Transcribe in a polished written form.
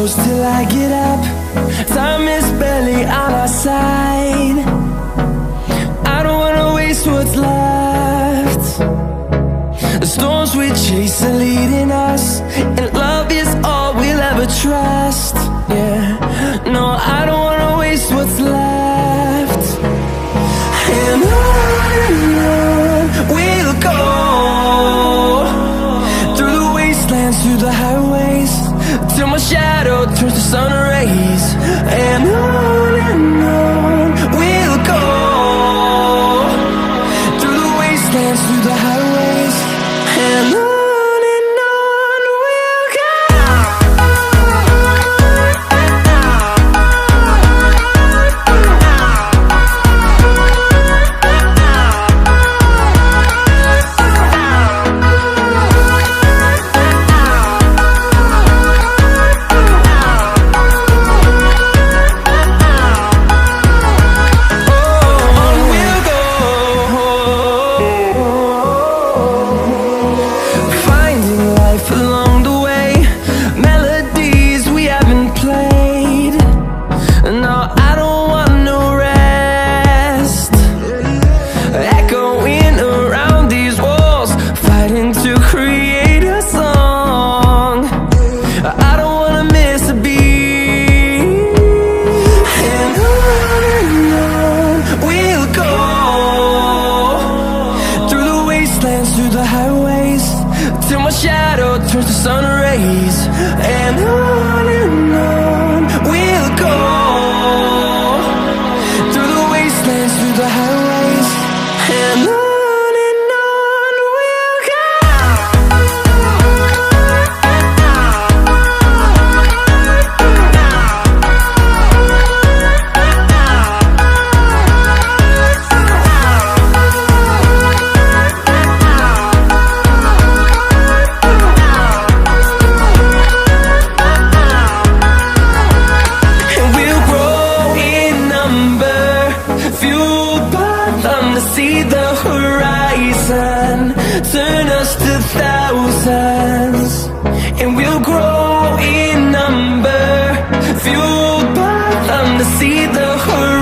close till I get up. Time is barely on our side. I don't wanna waste what's left. The storms we chase are leading us, and love is all we'll ever trust. Yeah, no, I don't wanna waste what's left. And on we'll go, through the wastelands, through the highways, till my shadow turns to sun rays. And on we'll go, through the wastelands, through the highways, and on we'll go. Through the highways, till my shadow turns to sun rays. And on we'll go, through the wastelands, through the highways, and on we'll go. See the horizon turn us to thousands, and we'll grow in number, fueled by them to see the horizon.